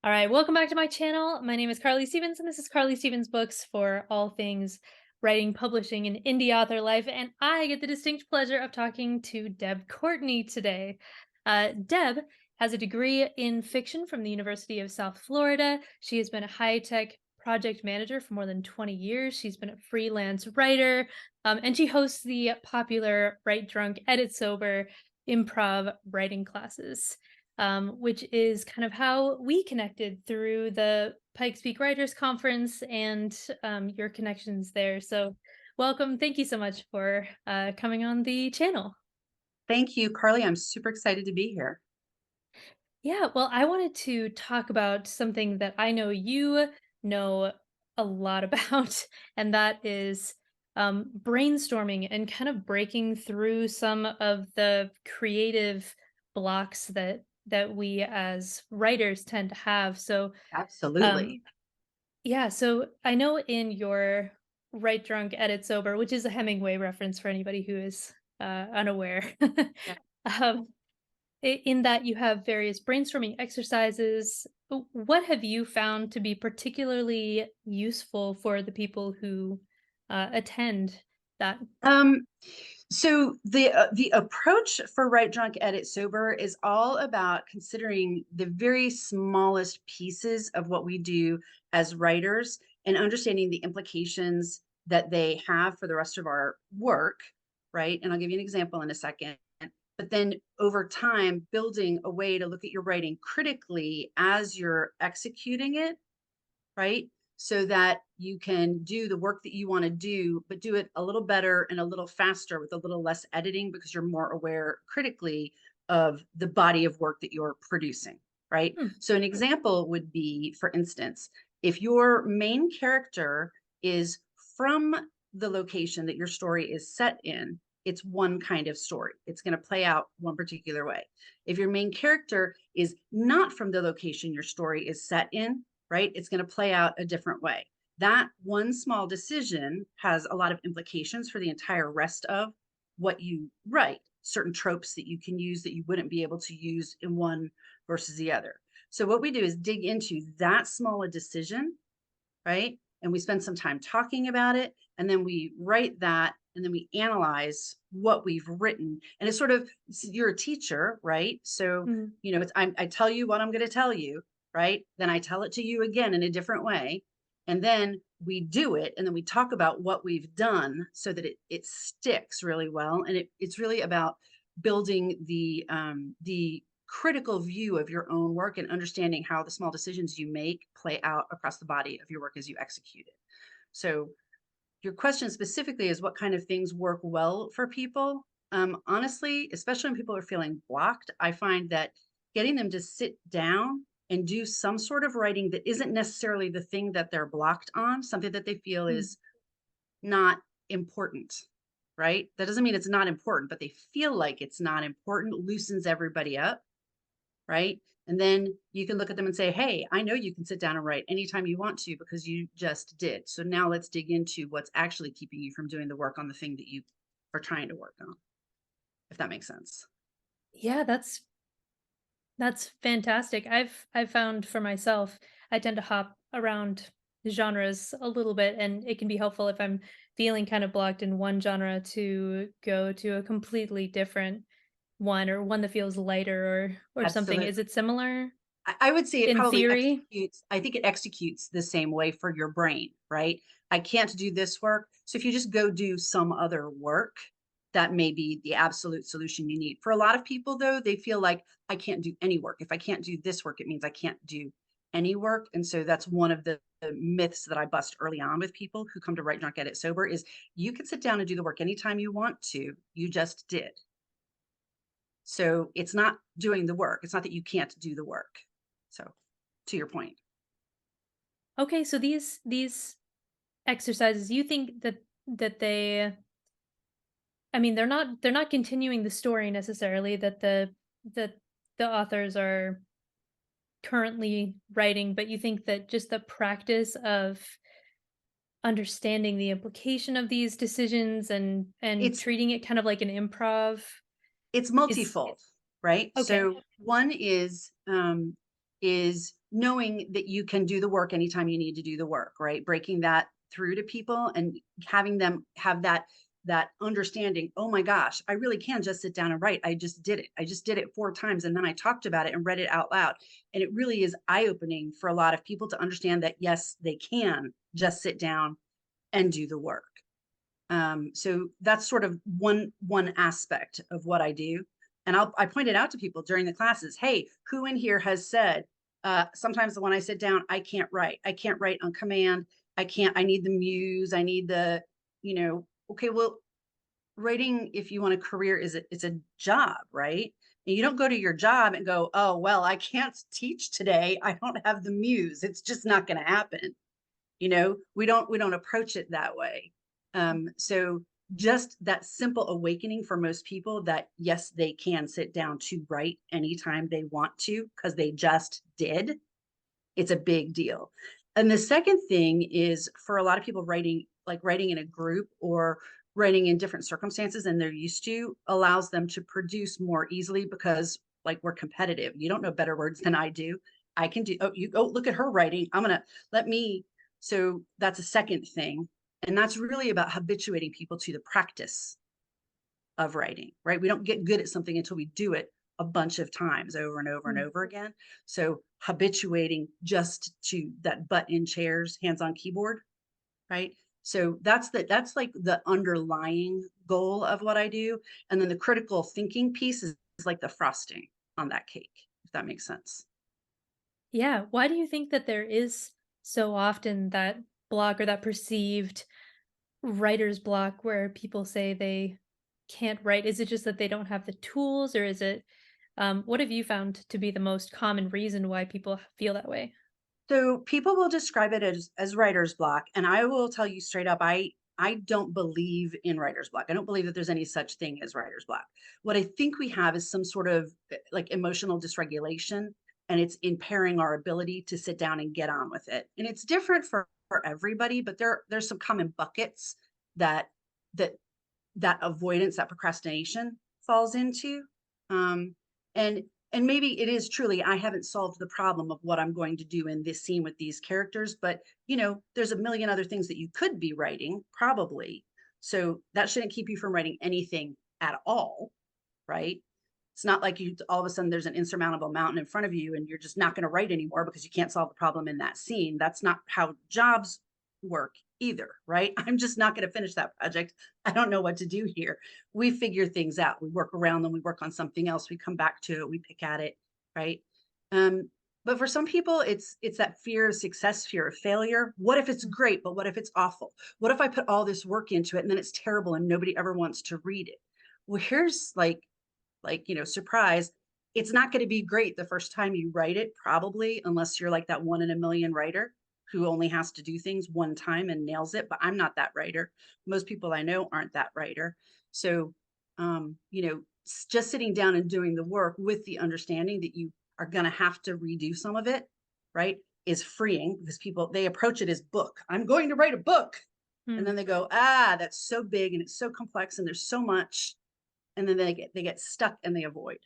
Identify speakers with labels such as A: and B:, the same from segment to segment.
A: All right, welcome back to my channel. My name is Carly Stevens, and this is Carly Stevens Books for all things writing, publishing, and indie author life. And I get the distinct pleasure of talking to Deb Courtney today. Deb has a degree in fiction from the University of South Florida. She has been a high-tech project manager for more than 20 years. She's been a freelance writer, and she hosts the popular Write Drunk, Edit Sober improv writing classes, which is kind of how we connected through the Pikes Peak Writers Conference and your connections there. So, welcome. Thank you so much for coming on the channel.
B: Thank you, Carly. I'm super excited to be here.
A: Yeah, well, I wanted to talk about something that I know you know a lot about, and that is brainstorming and kind of breaking through some of the creative blocks that we as writers tend to have. So,
B: Absolutely.
A: um, yeah, so I know in your Write Drunk, Edit Sober, which is a Hemingway reference for anybody who is unaware.
B: Yeah.
A: um, in that you have various brainstorming exercises. What have you found to be particularly useful for the people who attend that?
B: Um, so the approach for Write Drunk Edit Sober is all about considering the very smallest pieces of what we do as writers and understanding the implications that they have for the rest of our work, right? And I'll give you an example in a second. But then over time, building a way to look at your writing critically as you're executing it, right? So that you can do the work that you want to do, but do it a little better and a little faster with a little less editing because you're more aware critically of the body of work that you're producing, right?
A: Hmm.
B: So, an example would be, for instance, if your main character is from the location that your story is set in, it's one kind of story. It's going to play out one particular way. If your main character is not from the location your story is set in, right? It's going to play out a different way. That one small decision has a lot of implications for the entire rest of what you write, certain tropes that you can use that you wouldn't be able to use in one versus the other. So, what we do is dig into that small a decision, right? And we spend some time talking about it. And then we write that and then we analyze what we've written. And it's sort of, you're a teacher, right? So,
A: Mhm.
B: I tell you what I'm going to tell you, right? Then I tell it to you again in a different way. And then we do it. And then we talk about what we've done so that it sticks really well. And it's really about building the critical view of your own work and understanding how the small decisions you make play out across the body of your work as you execute it. So, your question specifically is what kind of things work well for people. Honestly, especially when people are feeling blocked, I find that getting them to sit down and do some sort of writing that isn't necessarily the thing that they're blocked on, something that they feel
A: Mm.
B: is not important, right? That doesn't mean it's not important, but they feel like it's not important, loosens everybody up, right? And then you can look at them and say, hey, I know you can sit down and write anytime you want to because you just did. So now let's dig into what's actually keeping you from doing the work on the thing that you are trying to work on, if that makes sense.
A: Yeah, that's fantastic. I've found for myself, I tend to hop around genres a little bit, and it can be helpful if I'm feeling kind of blocked in one genre to go to a completely different one, or one that feels lighter or something. Is
B: Absolutely.
A: it similar
B: I would say it
A: in
B: probably
A: theory?
B: executes, I think it executes the same way for your brain, right? I can't do this work. So if you just go do some other work, that may be the absolute solution you need. For a lot of people, though, they feel like I can't do any work. If I can't do this work, it means I can't do any work. And so that's one of the myths that I bust early on with people who come to Write Drunk Edit Sober is you can sit down and do the work anytime you want to. You just did. So it's not doing the work. It's not that you can't do the work. So to your point.
A: Okay, so these exercises, you think that they, I mean, they're not continuing the story necessarily that the authors are currently writing, but you think that just the practice of understanding the implication of these decisions and
B: It's
A: treating it kind of like an improv
B: it's
A: is
B: multifold, right?
A: okay.
B: So one is is knowing that you can do the work anytime you need to do the work, right? Breaking that through to people and having them have that understanding, oh my gosh, I really can just sit down and write. I just did it. I just did it 4 times and then I talked about it and read it out loud. And it really is eye-opening for a lot of people to understand that yes, they can just sit down and do the work. So that's sort of one aspect of what I do. And I point it out to people during the classes. Hey, who in here has said, sometimes when I sit down, I can't write. I can't write on command. I can't, I need the muse. I need the, okay, well, writing, if you want a career, it's a job, right? And you don't go to your job and go, oh, well, I can't teach today. I don't have the muse. It's just not going to happen. We don't approach it that way. So just that simple awakening for most people that yes, they can sit down to write anytime they want to because they just did. It's a big deal. And the second thing is for a lot of people writing, like writing in a group or writing in different circumstances than they're used to, allows them to produce more easily because like we're competitive. You don't know better words than I do. I can do, oh, you go look at her writing. I'm gonna let me. So that's a second thing. And that's really about habituating people to the practice of writing, right? We don't get good at something until we do it a bunch of times over and over and
A: Mm.
B: over again. So habituating just to that butt in chairs, hands on keyboard, right? So that's like the underlying goal of what I do. And then the critical thinking piece is like the frosting on that cake, if that makes sense.
A: Yeah, why do you think that there is so often that block or that perceived writer's block where people say they can't write? Is it just that they don't have the tools, or is it what have you found to be the most common reason why people feel that way?
B: So people will describe it as writer's block, and I will tell you straight up, I don't believe in writer's block. I don't believe that there's any such thing as writer's block. What I think we have is some sort of like emotional dysregulation, and it's impairing our ability to sit down and get on with it. And it's different for everybody, but there's some common buckets that that that avoidance, that procrastination falls into. Um, and and maybe it is truly I haven't solved the problem of what I'm going to do in this scene with these characters, but there's a million other things that you could be writing, probably. So that shouldn't keep you from writing anything at all, right? It's not like you all of a sudden there's an insurmountable mountain in front of you and you're just not going to write anymore because you can't solve the problem in that scene. That's not how jobs work either, right? I'm just not going to finish that project. I don't know what to do here. We figure things out. We work around them. We work on something else. We come back to it. We pick at it, right? Um, but for some people, it's that fear of success, fear of failure. What if it's
A: Mm.
B: great, but what if it's awful? What if I put all this work into it and then it's terrible and nobody ever wants to read it? Well, here's surprise, it's not going to be great the first time you write it, probably, unless you're like that one in a million writer who only has to do things one time and nails it. But I'm not that writer. Most people I know aren't that writer. So, just sitting down and doing the work with the understanding that you are going to have to redo some of it, right, is freeing because people, they approach it as book. I'm going to write a book. And
A: Mm.
B: then they go, that's so big and it's so complex and there's so much, and then they get stuck and they avoid,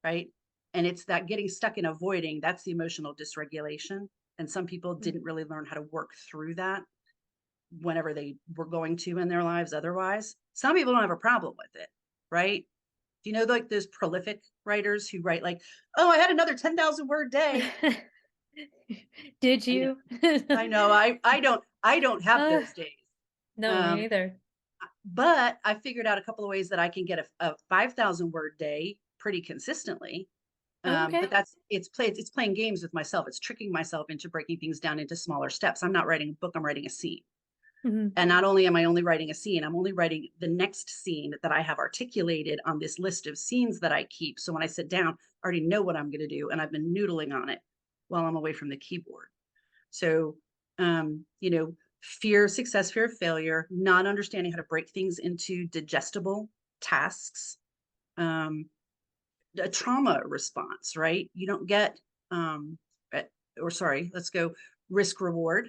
B: right? And it's that getting stuck in avoiding, that's the emotional dysregulation. And some people
A: Mm.
B: didn't really learn how to work through that whenever they were going to in their lives otherwise. Some people don't have a problem with it, right? Do you know like those prolific writers who write like, oh, I had another 10,000 word day?
A: Did
B: I know,
A: you?
B: I know, I don't have
A: Uh,
B: those days.
A: no, me
B: Um,
A: neither.
B: but I figured out a couple of ways that I can get a 5,000 word day pretty consistently.
A: Oh,
B: But
A: okay.
B: it's playing games with myself. It's tricking myself into breaking things down into smaller steps. I'm not writing a book, I'm writing a scene.
A: Mhm.
B: And not only am I only writing a scene, I'm only writing the next scene that I have articulated on this list of scenes that I keep. So when I sit down, I already know what I'm going to do. And I've been noodling on it while I'm away from the keyboard. So, fear of success, fear of failure, not understanding how to break things into digestible tasks, um, a trauma response, right? You don't get, eh, or sorry, let's go risk reward,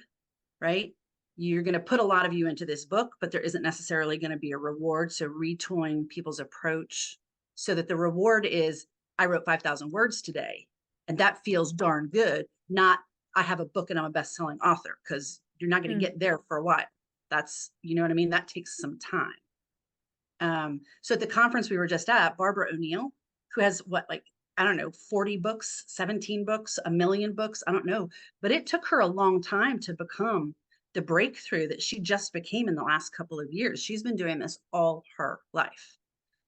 B: right? You're going to put a lot of you into this book, but there isn't necessarily going to be a reward. So retooling people's approach so that the reward is I wrote 5,000 words today. And that feels darn good. Not, I have a book and I'm a best-selling author, because you're not going to
A: Mm,
B: get there for a while. That's, you know what I mean? That takes some time. So at the conference we were just at, Barbara O'Neill, who has what, like, I don't know, 40 books, 17 books, a million books, I don't know. But it took her a long time to become the breakthrough that she just became in the last couple of years. She's been doing this all her life.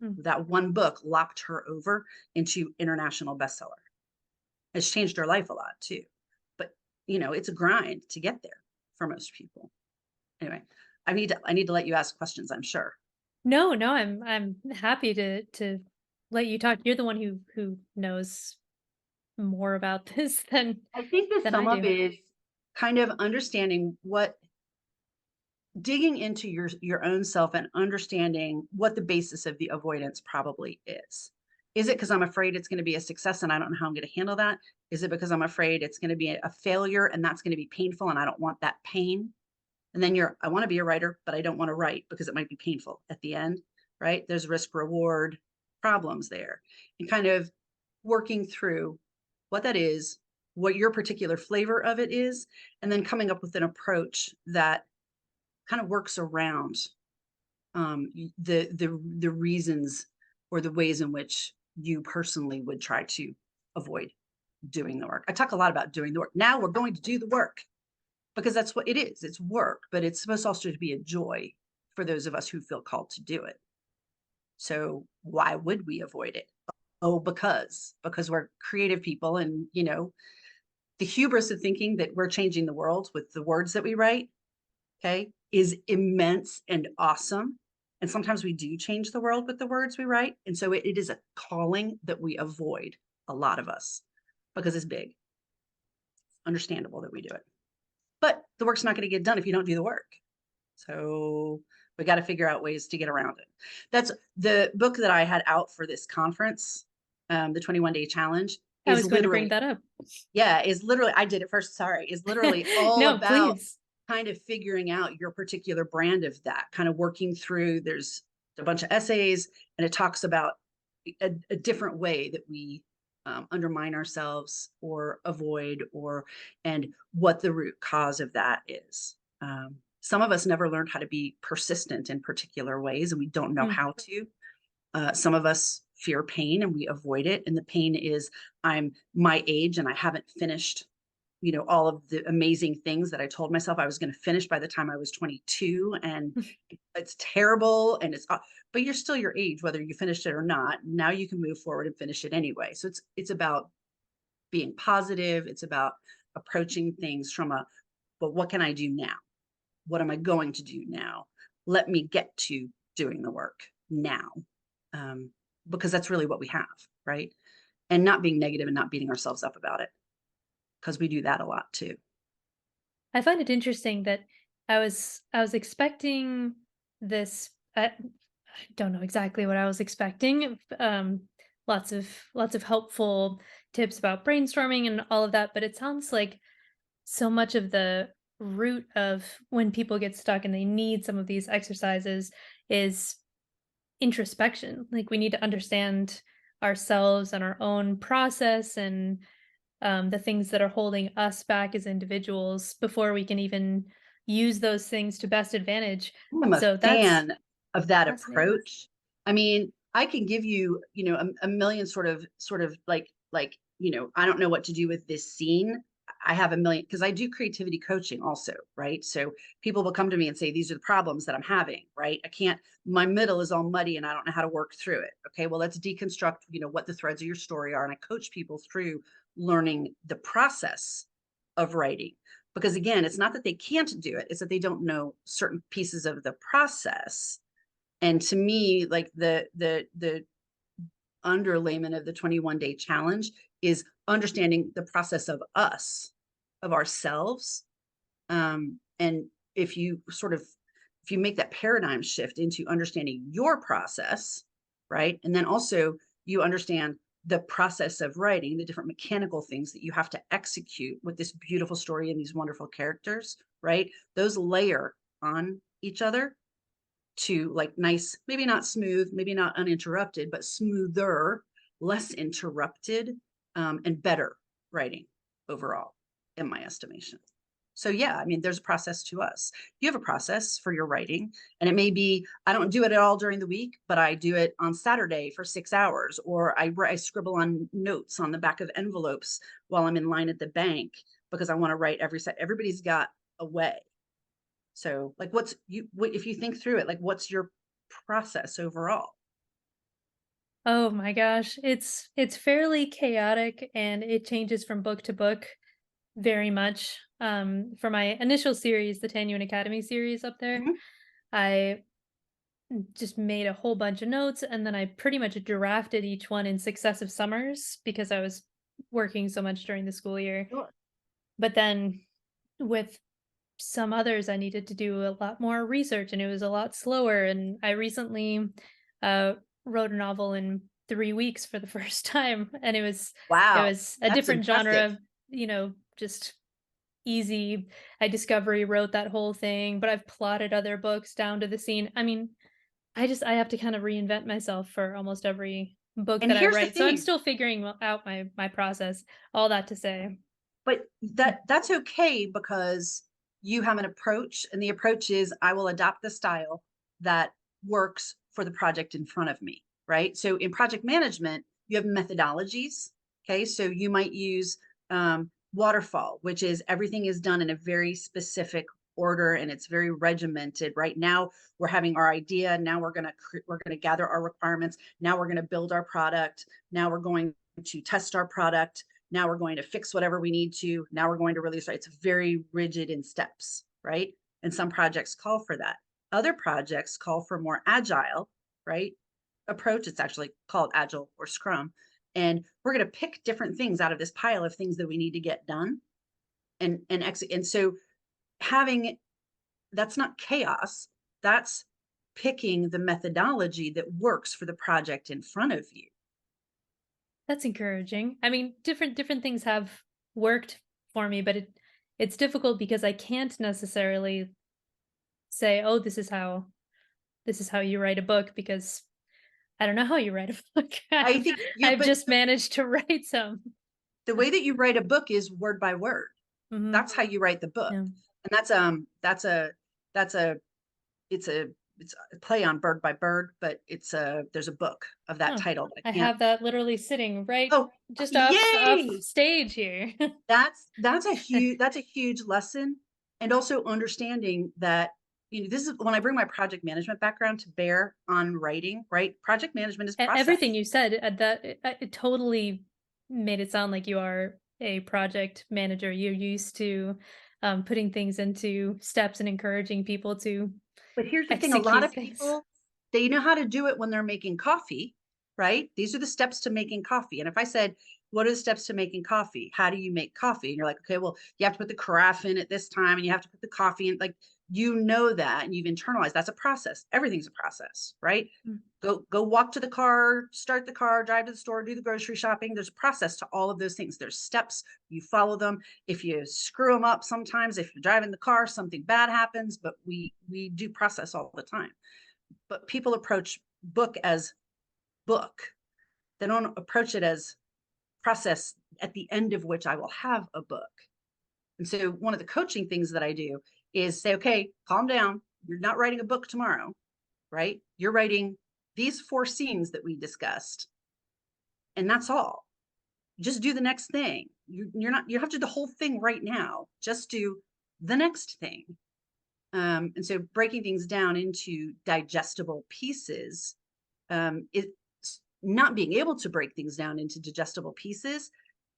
A: mm.
B: That one book locked her over into international bestseller. It's changed her life a lot too. But it's a grind to get there for most people. Anyway, I need to let you ask questions, I'm sure.
A: No, no, I'm happy to let you talk. You're the one who knows more about this
B: I think that
A: than I
B: some of
A: do.
B: it is kind of understanding digging into your own self and understanding what the basis of the avoidance probably is. Is it because I'm afraid it's going to be a success and I don't know how I'm going to handle that? Is it because I'm afraid it's going to be a failure and that's going to be painful and I don't want that pain? And then I want to be a writer, but I don't want to write because it might be painful at the end, right? There's risk reward problems there, and kind of working through what that is, what your particular flavor of it is, and then coming up with an approach that kind of works around the reasons or the ways in which you personally would try to avoid doing the work. I talk a lot about doing the work. Now we're going to do the work, because that's what it is. It's work, but it's supposed also to be a joy for those of us who feel called to do it. So why would we avoid it? Oh, because we're creative people, and the hubris of thinking that we're changing the world with the words that we write, okay, is immense and awesome. And sometimes we do change the world with the words we write. And so it is a calling that we avoid, a lot of us, because it's big. Understandable that we do it. But the work's not going to get done if you don't do the work. So we got to figure out ways to get around it. That's the book that I had out for this conference, the 21-day challenge,
A: I
B: is
A: was going to bring
B: literally,
A: that up.
B: yeah, is literally, I did it first, sorry, is literally all
A: No,
B: about
A: please.
B: kind of figuring out your particular brand of that, kind of working through, there's a bunch of essays, and it talks about a different way that we undermine ourselves or avoid, and what the root cause of that is. Some of us never learned how to be persistent in particular ways, and we don't know
A: Mm,
B: how to. Some of us fear pain and we avoid it. And the pain is, I'm my age and I haven't finished, all of the amazing things that I told myself I was going to finish by the time I was 22. And it's terrible. And but you're still your age, whether you finished it or not. Now you can move forward and finish it anyway. So it's about being positive. It's about approaching things from but what can I do now? What am I going to do now? Let me get to doing the work now. Um, because that's really what we have, right? And not being negative and not beating ourselves up about it, because we do that a lot too.
A: I find it interesting that I was expecting this. I don't know exactly what I was expecting. Lots of helpful tips about brainstorming and all of that, but it sounds like so much of the root of when people get stuck and they need some of these exercises is introspection. Like we need to understand ourselves and our own process and the things that are holding us back as individuals before we can even use those things to best advantage.
B: I'm a
A: So that's
B: fan of that
A: fascinating.
B: approach. I mean, I can give you, a million sort of like, I don't know what to do with this scene. I have a million, because I do creativity coaching also, right? So people will come to me and say, these are the problems that I'm having, right? My middle is all muddy and I don't know how to work through it. Okay, well, let's deconstruct, what the threads of your story are. And I coach people through learning the process of writing, because again, it's not that they can't do it, it's that they don't know certain pieces of the process. And to me, like the underlayment of the 21-day challenge is understanding the process of ourselves. And if you make that paradigm shift into understanding your process, right? And then also you understand the process of writing, the different mechanical things that you have to execute with this beautiful story and these wonderful characters, right? Those layer on each other to, like, nice, maybe not smooth, maybe not uninterrupted, but smoother, less interrupted, and better writing overall, in my estimation. So yeah, I mean, there's a process to us. You have a process for your writing, and it may be I don't do it at all during the week, but I do it on Saturday for 6 hours, or I scribble on notes on the back of envelopes while I'm in line at the bank because I want to write every set. Everybody's got a way. So, like, if you think through it, like, what's your process overall?
A: Oh my gosh, it's fairly chaotic and it changes from book to book very much. For my initial series, the Tanyuan Academy series up there,
B: Mhm.
A: I just made a whole bunch of notes and then I pretty much drafted each one in successive summers because I was working so much during the school year.
B: Sure.
A: But then with some others, I needed to do a lot more research and it was a lot slower. And I recently uh, wrote a novel in 3 weeks for the first time, and it
B: Wow,
A: was a
B: that's
A: different
B: impressive.
A: genre, just easy. I discovery wrote that whole thing, but I've plotted other books down to the scene. I mean, I have to kind of reinvent myself for almost every book
B: And
A: that I
B: here's the
A: write. So I'm
B: thing,
A: still figuring out my process. All that to say.
B: but that's okay because you have an approach, and the approach is I will adopt the style that works for the project in front of me, right? So in project management, you have methodologies. Okay, so you might use waterfall, which is everything is done in a very specific order and it's very regimented. Right now, we're having our idea. Now we're gonna gather our requirements. Now we're gonna build our product. Now we're going to test our product. Now we're going to fix whatever we need to. Now we're going to release. It's very rigid in steps, right? And some projects call for that. Other projects call for more agile, right? Approach. It's actually called agile or scrum. And we're going to pick different things out of this pile of things that we need to get done and exit. And so having that's not chaos. That's picking the methodology that works for the project in front of you.
A: That's encouraging. I mean, different things have worked for me, but it's difficult because I can't necessarily say, "Oh, this is how you write a book," because I don't know how you write a book.
B: I think you,
A: I've
B: but
A: just managed to write some.
B: the way that you write a book is word by word.
A: Mhm.
B: That's how you write the book.
A: Yeah.
B: And that's a it's a play on bird by bird, but there's a book of that
A: Oh,
B: title. I
A: I
B: can't.
A: have that literally sitting right
B: Oh,
A: just off
B: yay!
A: stage here.
B: That's a huge lesson. And also understanding that, this is when I bring my project management background to bear on writing, right? Project management is
A: Everything
B: process.
A: you said, it totally made it sound like you are a project manager. You're used to, putting things into steps and encouraging people to
B: But here's the thing, a lot
A: execute
B: of
A: things.
B: people, they know how to do it when they're making coffee, right? These are the steps to making coffee. And if I said, what are the steps to making coffee? How do you make coffee? And you're like, okay, well, you have to put the carafe in at this time and you have to put the coffee in. Like, that and you've internalized that's a process. Everything's a process, right?
A: Mm.
B: Go walk to the car, start the car, drive to the store, do the grocery shopping. There's a process to all of those things. There's steps, you follow them. If you screw them up, sometimes if you're driving the car, something bad happens, but we do process all the time. But people approach book as book. They don't approach it as process at the end of which I will have a book. And so one of the coaching things that I do is say, okay, calm down. You're not writing a book tomorrow, right? You're writing these 4 scenes that we discussed, and that's all. Just do the next thing. You're not, you have to do the whole thing right now. Just do the next thing. And so breaking things down into digestible pieces, is not being able to break things down into digestible pieces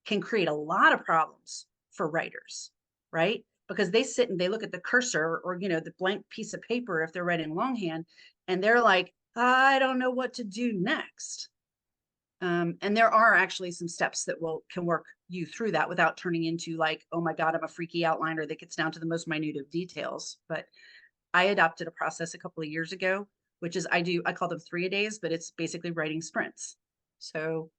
B: can create a lot of problems for writers, right? Because they sit and they look at the cursor or the blank piece of paper if they're writing longhand, and they're like, I don't know what to do next. And there are actually some steps that can work you through that without turning into like, oh my God, I'm a freaky outliner that gets down to the most minute of details. But I adopted a process a couple of years ago, which is I call them 3-a-days, but it's basically writing sprints. So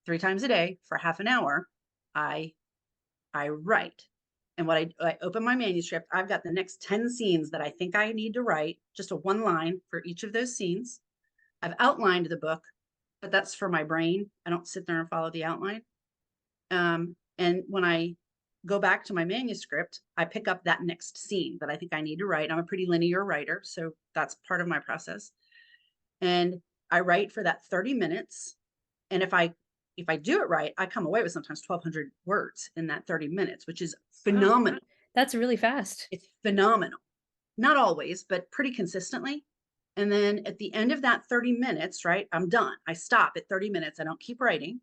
B: 3 times a day for half an hour, I I write. And I open my manuscript, I've got the next 10 scenes that I think I need to write, just a one line for each of those scenes. I've outlined the book, but that's for my brain. I don't sit there and follow the outline. And when I go back to my manuscript, I pick up that next scene that I think I need to write. I'm a pretty linear writer, so that's part of my process. And I write for that 30 minutes. And if I do it right, I come away with sometimes 1,200 words in that 30 minutes, which is
A: Wow,
B: phenomenal.
A: that's really fast.
B: It's phenomenal. Not always, but pretty consistently. And then at the end of that 30 minutes, right, I'm done. I stop at 30 minutes. I don't keep writing.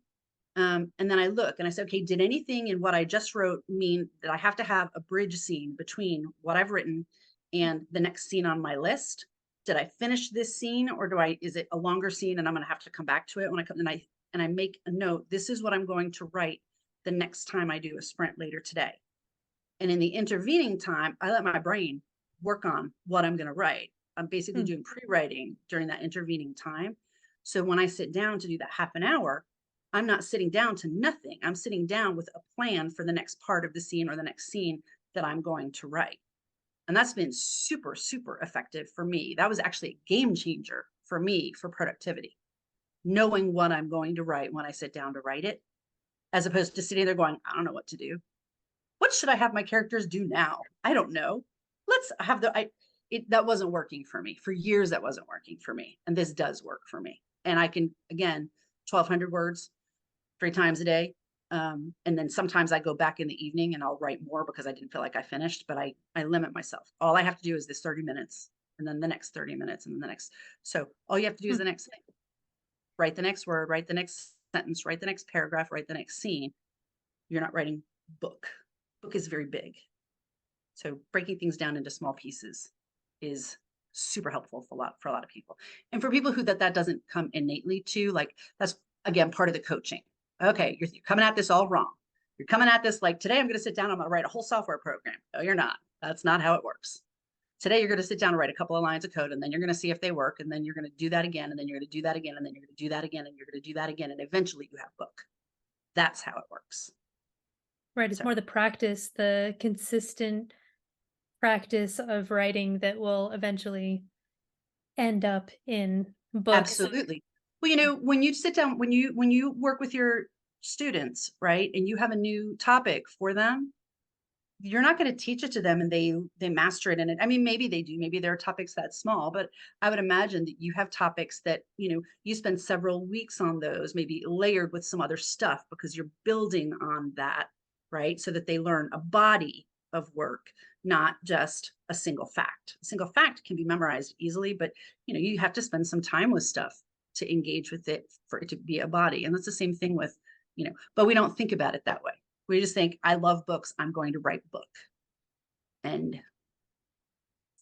B: And then I look and I say, okay, did anything in what I just wrote mean that I have to have a bridge scene between what I've written and the next scene on my list? Did I finish this scene, or is it a longer scene and I'm going to have to come back to it when I come and I make a note? This is what I'm going to write the next time I do a sprint later today. And in the intervening time, I let my brain work on what I'm going to write. I'm basically
A: Hmm.
B: doing pre-writing during that intervening time. So when I sit down to do that half an hour, I'm not sitting down to nothing. I'm sitting down with a plan for the next part of the scene or the next scene that I'm going to write. And that's been super, super effective for me. That was actually a game changer for me for productivity, knowing what I'm going to write when I sit down to write it, as opposed to sitting there going, I don't know what to do. What should I have my characters do now? I don't know. Let's have that wasn't working for me. For years, that wasn't working for me. And this does work for me. And I can, again, 1,200 words 3 times a day. And then sometimes I go back in the evening and I'll write more because I didn't feel like I finished, but I limit myself. All I have to do is this 30 minutes and then the next 30 minutes and then the next. So all you have to do is
A: Hmm.
B: the next thing. Write the next word, write the next sentence, write the next paragraph, write the next scene. You're not writing book. Book is very big. So breaking things down into small pieces is super helpful for a lot of people. And for people who that doesn't come innately to, like, that's again part of the coaching. Okay, you're coming at this all wrong. You're coming at this like, today I'm going to sit down, I'm going to write a whole software program. No, you're not. That's not how it works. Today you're going to sit down and write a couple of lines of code, and then you're going to see if they work, and then you're going to do that again, and then you're going to do that again, and then you're going to do that again, and you're going to do that again, and eventually you have book. That's how it works.
A: Right, it's
B: So
A: more the practice, the consistent practice of writing that will eventually end up in books.
B: absolutely. Well, when you sit down, when you work with your students, right, and you have a new topic for them, you're not going to teach it to them and they master it in it. I mean, maybe they do. Maybe there are topics that small, but I would imagine that you have topics that, you spend several weeks on those, maybe layered with some other stuff because you're building on that, right? So that they learn a body of work, not just a single fact. A single fact can be memorized easily, but you have to spend some time with stuff to engage with it for it to be a body. And that's the same thing with, but we don't think about it that way. We just think, I love books, I'm going to write a book. And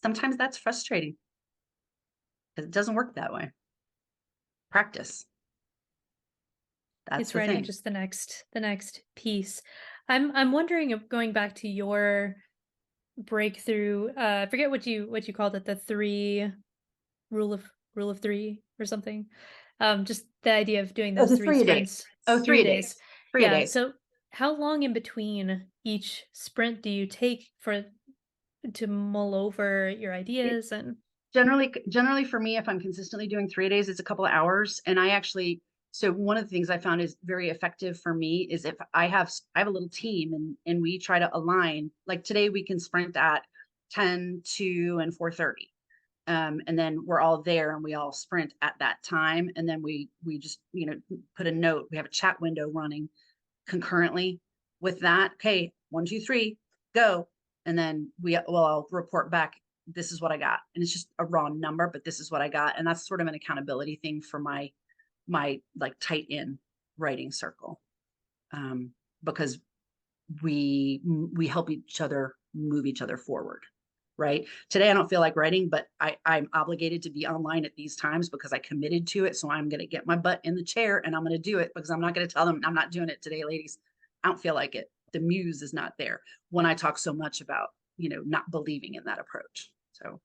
B: sometimes that's frustrating because it doesn't work that way. Practice. That's
A: It's
B: the
A: writing
B: thing.
A: just the next piece. I'm wondering if going back to your breakthrough, I forget what you called it, the 3 rule of rule of 3 or something. Just the idea of doing
B: Oh,
A: those
B: the
A: 3
B: 3 a days.
A: sprints,
B: Oh,
A: 3
B: 3 a
A: days.
B: days. 3 a
A: Yeah,
B: days.
A: so how long in between each sprint do you take for to mull over your
B: It
A: ideas and
B: generally for me, if I'm consistently doing 3 a days, it's a couple of hours. And so one of the things I found is very effective for me is if I have a little team and we try to align, like today we can sprint at 10, 2, and 4:30. And then we're all there and we all sprint at that time. And then we just, put a note. We have a chat window running concurrently with that. Okay, 1, 2, 3, go. And then I'll report back. This is what I got. And it's just a raw number, but this is what I got. And that's sort of an accountability thing for my like tight in writing circle. Because we help each other move each other forward. Right. Today I don't feel like writing, but I'm obligated to be online at these times because I committed to it. So I'm going to get my butt in the chair and I'm going to do it because I'm not going to tell them I'm not doing it today, ladies. I don't feel like it. The muse is not there when I talk so much about, not believing in that approach. So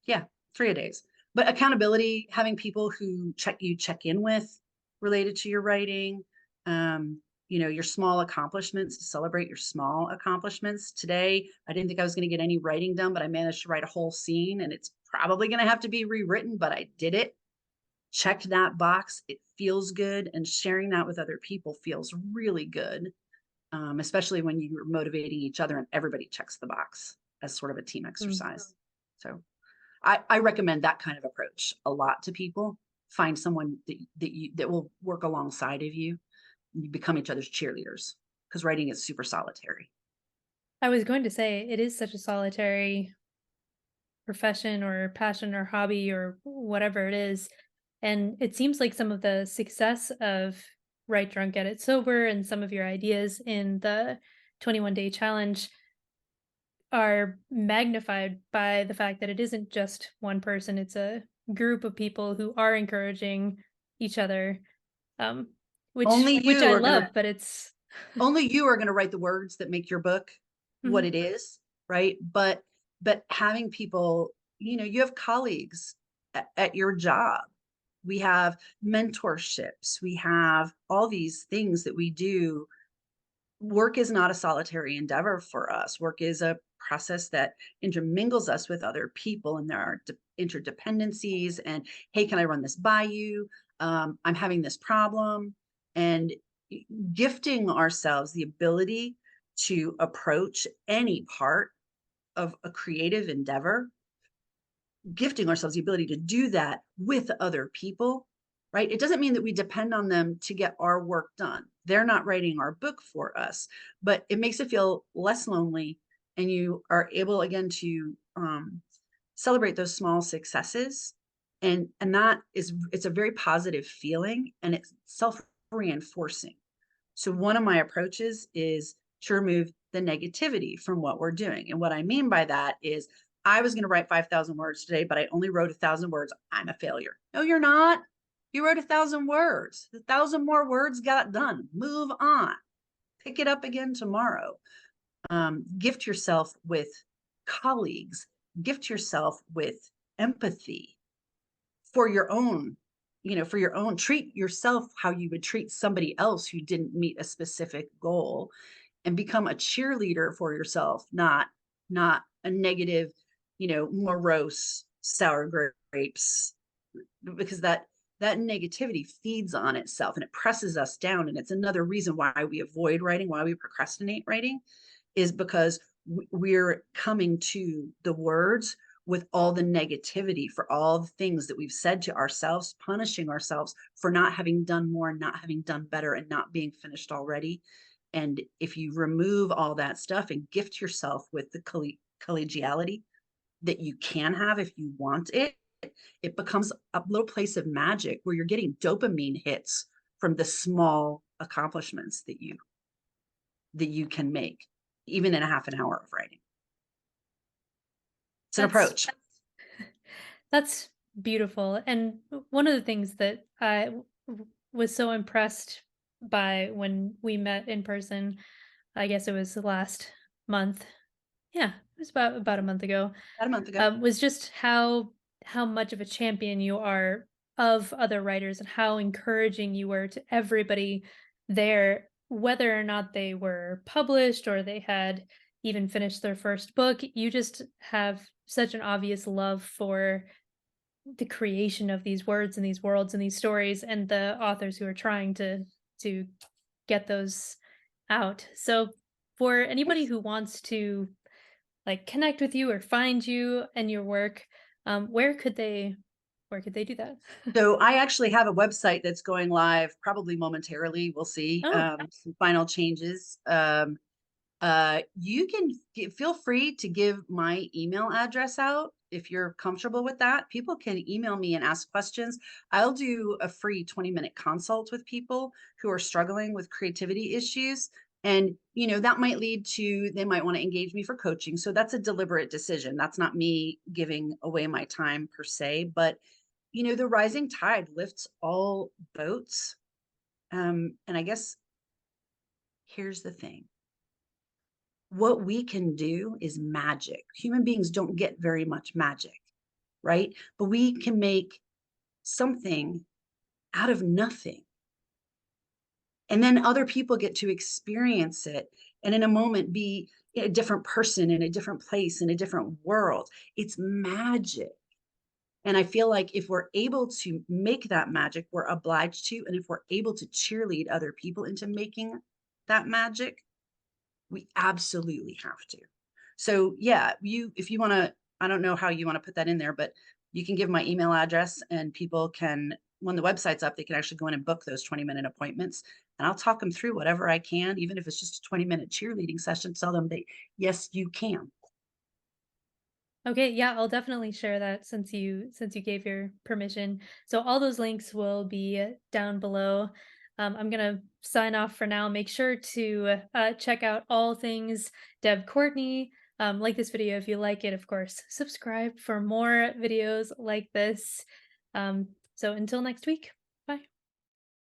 B: yeah, 3 a days. But accountability, having people who check in with related to your writing, your small accomplishments, to celebrate your small accomplishments. Today, I didn't think I was going to get any writing done, but I managed to write a whole scene and it's probably going to have to be rewritten, but I did it. check that box. It feels good. And sharing that with other people feels really good, especially when you're motivating each other and everybody checks the box as sort of a team
A: Mm.
B: exercise. So I recommend that kind of approach a lot to people. Find someone that will work alongside of you. You become each other's cheerleaders because writing is super solitary.
A: I was going to say it is such a solitary profession or passion or hobby or whatever it is. And it seems like some of the success of Write Drunk, Get It Sober and some of your ideas in the 21-day challenge are magnified by the fact that it isn't just one person, it's a group of people who are encouraging each other, um, which
B: Only
A: which
B: you
A: I
B: are gonna
A: love, but it's
B: only you are gonna write the words that make your book what
A: Mhm,
B: it is, right? But having people, you have colleagues at your job. We have mentorships. We have all these things that we do. Work is not a solitary endeavor for us. Work is a process that intermingles us with other people, and there are interdependencies. And hey, can I run this by you? I'm having this problem. And gifting ourselves the ability to approach any part of a creative endeavor, gifting ourselves the ability to do that with other people, right? It doesn't mean that we depend on them to get our work done. They're not writing our book for us, but it makes it feel less lonely. And you are able again to celebrate those small successes. And that is, it's a very positive feeling and it's self reinforcing. So one of my approaches is to remove the negativity from what we're doing. And what I mean by that is I was going to write 5,000 words today, but I only wrote 1,000 words. I'm a failure. No, you're not. You wrote 1,000 words. 1,000 more words got done. Move on. Pick it up again tomorrow. Gift yourself with colleagues. Gift yourself with empathy for your own, for your own. Treat yourself how you would treat somebody else who didn't meet a specific goal, and become a cheerleader for yourself, not a negative, morose sour grapes, because that negativity feeds on itself and it presses us down. And it's another reason why we avoid writing, why we procrastinate writing, is because we're coming to the words with all the negativity for all the things that we've said to ourselves, punishing ourselves for not having done more, not having done better, and not being finished already. And if you remove all that stuff and gift yourself with the collegiality that you can have if you want it, it becomes a little place of magic where you're getting dopamine hits from the small accomplishments that you can make, even in a half an hour of writing. It's an
A: that's
B: approach.
A: that's beautiful, and one of the things that was so impressed by when we met in person, I guess it was last month. Yeah, it was about a month ago.
B: About a month ago.
A: Was just how much of a champion you are of other writers and how encouraging you were to everybody there, whether or not they were published or they had even finished their first book. You just have such an obvious love for the creation of these words and these worlds and these stories and the authors who are trying to get those out. So for anybody
B: Yes.
A: who wants to like connect with you or find you and your work, where could they do that?
B: So I actually have a website that's going live probably momentarily. We'll see
A: Oh,
B: some final changes. You can feel free to give my email address out if you're comfortable with that. People can email me and ask questions. I'll do a free 20-minute consult with people who are struggling with creativity issues. And, that might lead to, they might want to engage me for coaching. So that's a deliberate decision. That's not me giving away my time per se, but, the rising tide lifts all boats. And I guess here's the thing. What we can do is magic. Human beings don't get very much magic, right? But we can make something out of nothing. And then other people get to experience it and in a moment be a different person in a different place in a different world. It's magic. And I feel like if we're able to make that magic, we're obliged to. And if we're able to cheerlead other people into making that magic, we absolutely have to. So yeah, if you want to, I don't know how you want to put that in there, but you can give my email address and people can, when the website's up, they can actually go in and book those 20-minute appointments. And I'll talk them through whatever I can, even if it's just a 20-minute cheerleading session, tell them they, yes, you can.
A: Okay, yeah, I'll definitely share that since you gave your permission. So all those links will be down below. I'm gonna sign off for now. Make sure to check out all things Deb Courtney. Like this video if you like it, of course. Subscribe for more videos like this. So until next week.